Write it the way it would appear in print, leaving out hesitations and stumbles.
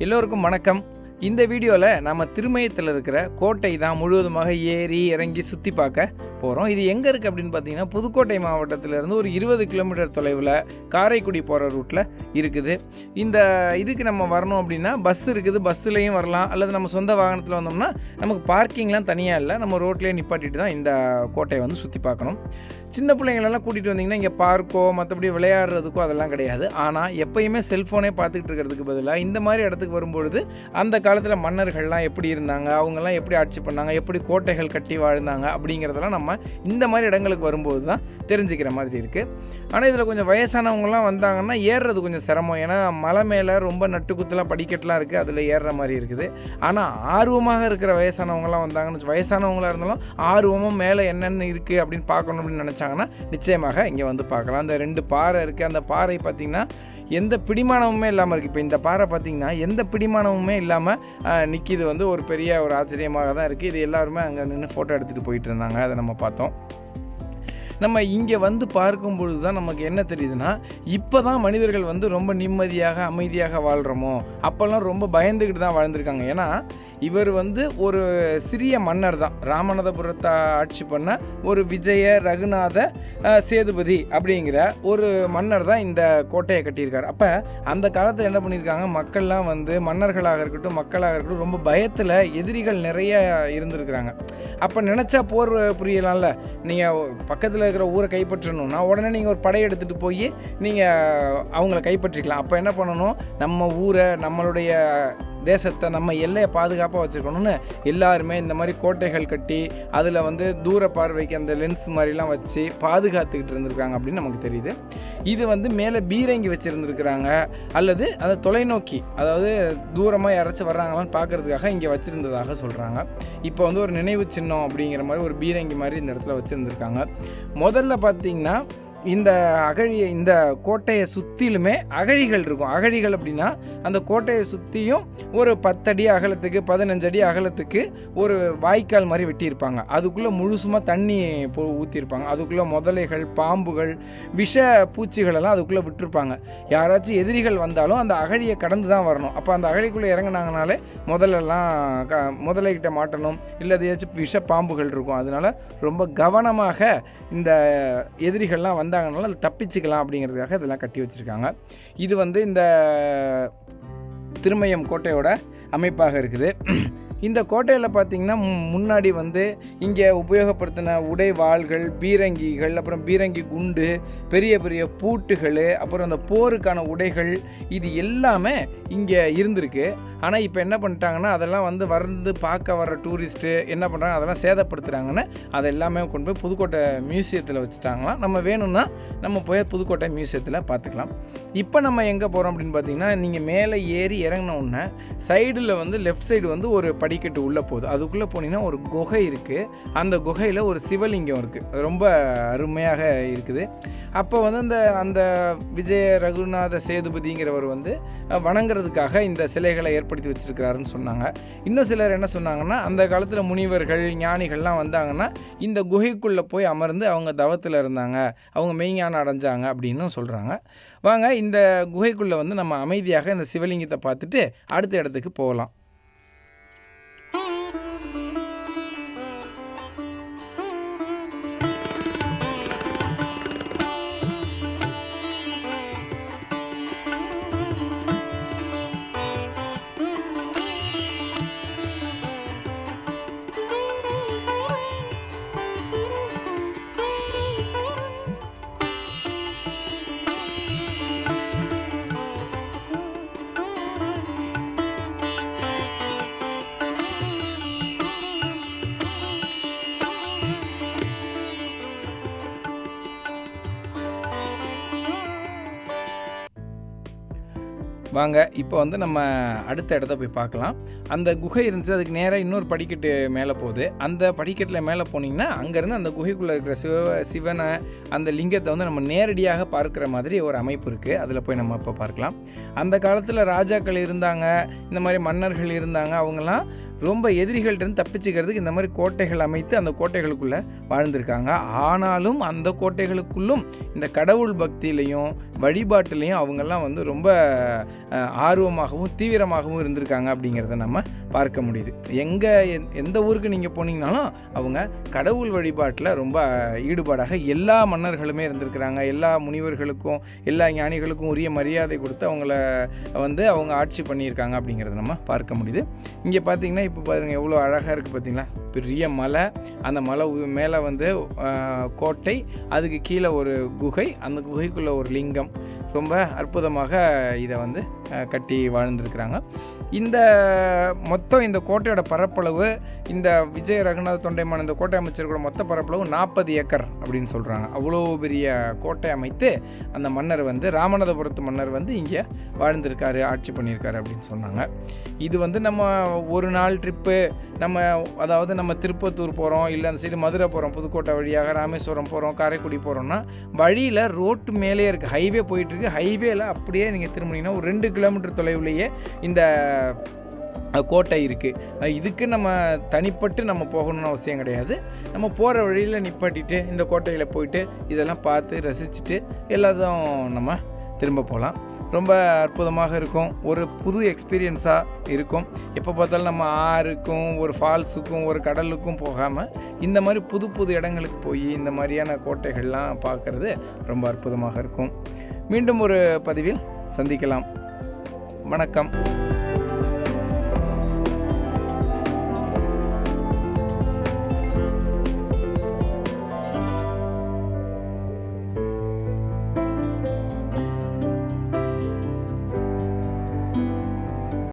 எல்லோருக்கும் வணக்கம். இந்த வீடியோவில் நம்ம திருமயத்தில் இருக்கிற கோட்டை தான் முழுவதுமாக ஏறி இறங்கி சுற்றி பார்க்க போகிறோம். இது எங்கே இருக்குது அப்படின்னு பார்த்தீங்கன்னா, புதுக்கோட்டை மாவட்டத்திலேருந்து ஒரு 20 கிலோமீட்டர் தொலைவில் காரைக்குடி போகிற ரூட்டில் இருக்குது. இந்த இதுக்கு நம்ம வரணும் அப்படின்னா பஸ் இருக்குது, பஸ்ஸுலேயும் வரலாம், அல்லது நம்ம சொந்த வாகனத்தில் வந்தோம்னா நமக்கு பார்க்கிங்லாம் தனியாக இல்லை, நம்ம ரோட்லேயே நிப்பாட்டிட்டு தான் இந்த கோட்டையை வந்து சுற்றி பார்க்கணும். சின்ன பிள்ளைங்களெல்லாம் கூட்டிகிட்டு வந்தீங்கன்னா இங்கே பார்க்கோ மற்றபடி விளையாடுறதுக்கோ அதெல்லாம் கிடையாது. ஆனால் எப்போயுமே செல்ஃபோனே பார்த்துக்கிட்டு இருக்கிறதுக்கு பதிலாக இந்த மாதிரி இடத்துக்கு வரும்பொழுது அந்த காலத்தில் மன்னர்கள்லாம் எப்படி இருந்தாங்க, அவங்கெல்லாம் எப்படி ஆட்சி பண்ணாங்க, எப்படி கோட்டைகள் கட்டி வாழ்ந்தாங்க அப்படிங்கிறதெல்லாம் நம்ம இந்த மாதிரி இடங்களுக்கு வரும்போது தான் தெரிஞ்சுக்கிற மாதிரி இருக்குது. ஆனால் இதில் கொஞ்சம் வயசானவங்கலாம் வந்தாங்கன்னா ஏறுறது கொஞ்சம் சிரமம். ஏன்னா மலை மேலே ரொம்ப நட்டுக்குத்தலாம் படிக்கட்டெலாம் இருக்குது, அதில் ஏறுற மாதிரி இருக்குது. ஆனால் ஆர்வமாக இருக்கிற வயசானவங்களாம் வந்தாங்கன்னு, வயசானவங்களாக இருந்தாலும் ஆர்வமும் மேலே என்னென்ன இருக்குது அப்படின்னு பார்க்கணும் அப்படின்னு நினச்சாங்கன்னா நிச்சயமாக இங்கே வந்து பார்க்கலாம். அந்த 2 பாறை இருக்குது. அந்த பாறை பார்த்திங்கன்னா எந்த பிடிமானமுமே இல்லாமல் இருக்குது. இப்போ இந்த பாறை பார்த்திங்கன்னா எந்த பிடிமானமுமே இல்லாமல் நிற்கிது. வந்து ஒரு பெரிய ஒரு ஆச்சரியமாக தான் இருக்குது. இது எல்லாருமே அங்கே நின்று ஃபோட்டோ எடுத்துகிட்டு போயிட்டு இருந்தாங்க, அதை நம்ம பார்த்தோம். நம்ம இங்கே வந்து பார்க்கும் பொழுது தான் நமக்கு என்ன தெரியுதுன்னா, இப்போ தான் மனிதர்கள் வந்து ரொம்ப நிம்மதியாக அமைதியாக வாழ்கிறோமோ, அப்போல்லாம் ரொம்ப பயந்துக்கிட்டு தான் வாழ்ந்திருக்காங்க. ஏன்னா இவர் வந்து ஒரு சிறிய மன்னர் தான். ராமநாதபுரத்தை ஆட்சி பண்ண ஒரு விஜய ரகுநாத சேதுபதி அப்படிங்கிற ஒரு மன்னர் தான் இந்த கோட்டையை கட்டியிருக்காரு. அப்போ அந்த காலத்தில் என்ன பண்ணியிருக்காங்க, மக்கள்லாம் வந்து மன்னர்களாக இருக்கட்டும் மக்களாக இருக்கட்டும் ரொம்ப பயத்தில் எதிரிகள் நிறைய இருந்திருக்கிறாங்க. அப்போ நினச்சா போர் புரியலாம்ல. நீங்கள் பக்கத்தில் இருக்கிற ஊரை கைப்பற்றணும்னா உடனே நீங்கள் ஒரு படை எடுத்துகிட்டு போய் நீங்கள் அவங்கள கைப்பற்றிக்கலாம். அப்போ என்ன பண்ணணும், நம்ம ஊரை நம்மளுடைய தேசத்தை நம்ம எல்லையை பாதுகாப்பாக வச்சுருக்கணும்னு எல்லாருமே இந்த மாதிரி கோட்டைகள் கட்டி அதில் வந்து தூர பார்வைக்கு அந்த லென்ஸ் மாதிரிலாம் வச்சு பாதுகாத்துக்கிட்டு இருந்திருக்காங்க அப்படின்னு நமக்கு தெரியுது. இது வந்து மேலே பீரங்கி வச்சுருந்துருக்குறாங்க, அல்லது அந்த தொலைநோக்கி, அதாவது தூரமாக யாராச்சும் வர்றாங்களான்னு பார்க்குறதுக்காக இங்கே வச்சுருந்ததாக சொல்கிறாங்க. இப்போ வந்து ஒரு நினைவு சின்னம் அப்படிங்கிற மாதிரி ஒரு பீரங்கி மாதிரி இந்த இடத்துல வச்சுருந்துருக்காங்க. முதல்ல பார்த்திங்கன்னா இந்த கோட்டையை சுற்றிலுமே அகழிகள் இருக்கும். அகழிகள் அப்படின்னா அந்த கோட்டையை சுற்றியும் ஒரு 10 அடி அகலத்துக்கு 15 அடி அகலத்துக்கு ஒரு வாய்க்கால் மாதிரி வெட்டியிருப்பாங்க. அதுக்குள்ளே முழுசுமாக தண்ணி ஊற்றிருப்பாங்க. அதுக்குள்ளே முதலைகள், பாம்புகள், விஷ பூச்சிகளெல்லாம் அதுக்குள்ளே விட்டுருப்பாங்க. யாராச்சும் எதிரிகள் வந்தாலும் அந்த அகழியை கடந்து தான் வரணும். அப்போ அந்த அகழிக்குள்ளே இறங்கினாங்கனாலே முதலைகிட்ட மாட்டணும், இல்லை ஏதாச்சும் விஷ பாம்புகள் இருக்கும். அதனால ரொம்ப கவனமாக இந்த எதிரிகள்லாம் வந்தாங்கனால அதை தப்பிச்சுக்கலாம் அப்படிங்கிறதுக்காக இதெல்லாம் கட்டி வச்சுருக்காங்க. இது வந்து இந்த திருமயம் கோட்டையோட அமைப்பாக இருக்குது. இந்த கோட்டையில் பார்த்திங்கன்னா முன்னாடி வந்து இங்கே உபயோகப்படுத்தின உடைவாள்கள், பீரங்கிகள், அப்புறம் பீரங்கி குண்டு, பெரிய பெரிய பூட்டுகள், அப்புறம் அந்த போருக்கான உடைகள், இது எல்லாமே இங்கே இருந்திருக்கு. ஆனால் இப்போ என்ன பண்ணிட்டாங்கன்னா அதெல்லாம் வந்து பார்க்க வர்ற டூரிஸ்ட்டு என்ன பண்ணுறாங்க, அதெல்லாம் சேதப்படுத்துகிறாங்கன்னு அதை எல்லாமே கொண்டு போய் புதுக்கோட்டை மியூசியத்தில் வச்சுட்டாங்களாம். நம்ம வேணும்னா நம்ம போய் புதுக்கோட்டை மியூசியத்தில் பார்த்துக்கலாம். இப்போ நம்ம எங்கே போகிறோம் அப்படின்னு பார்த்தீங்கன்னா, நீங்கள் மேலே ஏறி இறங்கினோடனே சைடில் வந்து லெஃப்ட் சைடு வந்து ஒரு படிக்கட்டு உள்ளே போகுது. அதுக்குள்ளே போனீங்கன்னா ஒரு குகை இருக்குது. அந்த குகையில் ஒரு சிவலிங்கம் இருக்குது, ரொம்ப அருமையாக இருக்குது. அப்போ வந்து அந்த விஜய ரகுநாத சேதுபதிங்கிறவர் வந்து வணங்குறதுக்காக இந்த சிலைகளை ஏற்படுத்தி வச்சுருக்கிறாருன்னு சொன்னாங்க. இன்னும் சிலர் என்ன சொன்னாங்கன்னா, அந்த காலத்தில் முனிவர்கள் ஞானிகள்லாம் வந்தாங்கன்னா இந்த குகைக்குள்ளே போய் அமர்ந்து அவங்க தவத்தில் இருந்தாங்க, அவங்க மெய்ஞானம் அடைஞ்சாங்க அப்படின்னு சொல்கிறாங்க. வாங்க இந்த குகைக்குள்ளே வந்து நம்ம அமைதியாக இந்த சிவலிங்கத்தை பார்த்துட்டு அடுத்த இடத்துக்கு போகலாம். வாங்க இப்போ வந்து நம்ம அடுத்த இடத்த போய் பார்க்கலாம். அந்த குகை இருந்துச்சு, அதுக்கு நேராக இன்னொரு படிக்கட்டு மேலே போகுது. அந்த படிக்கட்டில் மேலே போனீங்கன்னா அங்கேருந்து அந்த குகைக்குள்ளே இருக்கிற சிவனை அந்த லிங்கத்தை வந்து நம்ம நேரடியாக பார்க்குற மாதிரி ஒரு அமைப்பு இருக்குது. அதில் போய் நம்ம இப்போ பார்க்கலாம். அந்த காலத்தில் ராஜாக்கள் இருந்தாங்க, இந்த மாதிரி மன்னர்கள் இருந்தாங்க. அவங்களாம் ரொம்ப எதிரிகள்கிட்ட தப்பிச்சுக்கிறதுக்கு இந்த மாதிரி கோட்டைகள் அமைத்து அந்த கோட்டைகளுக்குள்ளே வாழ்ந்திருக்காங்க. ஆனாலும் அந்த கோட்டைகளுக்குள்ளும் இந்த கடவுள் பக்தியிலையும் வழிபாட்டிலையும் அவங்கெல்லாம் வந்து ரொம்ப ஆர்வமாகவும் தீவிரமாகவும் இருந்திருக்காங்க அப்படிங்கிறத நம்ம பார்க்க முடியுது. எந்த ஊருக்கு நீங்கள் போனீங்கனாலும் அவங்க கடவுள் வழிபாட்டில் ரொம்ப ஈடுபாடாக எல்லா மன்னர்களுமே இருந்திருக்கிறாங்க. எல்லா முனிவர்களுக்கும் எல்லா ஞானிகளுக்கும் உரிய மரியாதை கொடுத்து அவங்கள வந்து அவங்க ஆட்சி பண்ணியிருக்காங்க அப்படிங்கிறத நம்ம பார்க்க முடியுது. இங்கே பார்த்தீங்கன்னா இப்போ பாருங்கள் எவ்வளோ அழகாக இருக்குது பார்த்தீங்களா, பெரிய மலை, அந்த மலை மேலே வந்து கோட்டை, அதுக்கு கீழே ஒரு குகை, அந்த குகைக்குள்ளே ஒரு லிங்கம், ரொம்ப அற்புதமாக இதை வந்து கட்டி வாழ்ந்துருக்கிறாங்க. இந்த மொத்தம் இந்த கோட்டையோட பரப்பளவு, இந்த விஜய ரகுநாத தொண்டைமான் இந்த கோட்டை அமைச்சர்களோட மொத்த பரப்பளவு 40 ஏக்கர் அப்படின்னு சொல்கிறாங்க. அவ்வளோ பெரிய கோட்டை அமைத்து அந்த மன்னர் வந்து ராமநாதபுரத்து மன்னர் வந்து இங்கே வாழ்ந்திருக்காரு, ஆட்சி பண்ணியிருக்காரு அப்படின்னு சொன்னாங்க. இது வந்து நம்ம ஒரு நாள் ட்ரிப்பு, அதாவது நம்ம திருப்பத்தூர் போகிறோம், இல்லை அந்த சைடு மதுரை போகிறோம், புதுக்கோட்டை வழியாக ராமேஸ்வரம் போகிறோம், காரைக்குடி போகிறோம்னா வழியில் ரோட்டு மேலே இருக்குது, ஹைவே போயிட்டுருக்கு. ஹைவேல அப்படியே நீங்கள் திரும்பினீங்கன்னா ஒரு 2 கிலோமீட்டர் தொலைவுலேயே இந்த கோட்டை இருக்குது. இதுக்கு நம்ம தனிப்பட்டு நம்ம போகணும்னு அவசியம் கிடையாது. நம்ம போகிற வழியில் நிப்பாட்டிட்டு இந்த கோட்டையில் போயிட்டு இதெல்லாம் பார்த்து ரசிச்சுட்டு எல்லாத்தையும் நம்ம திரும்ப போகலாம். ரொம்ப அற்புதமாக இருக்கும், ஒரு புது எக்ஸ்பீரியன்ஸாக இருக்கும். எப்போ பார்த்தாலும் நம்ம ஆறுக்கும் ஒரு ஃபால்ஸுக்கும் ஒரு கடலுக்கும் போகாமல் இந்த மாதிரி புது புது இடங்களுக்கு போய் இந்த மாதிரியான கோட்டைகள்லாம் பார்க்குறது ரொம்ப அற்புதமாக இருக்கும். மீண்டும் ஒரு பதிவில் சந்திக்கலாம். வணக்கம்.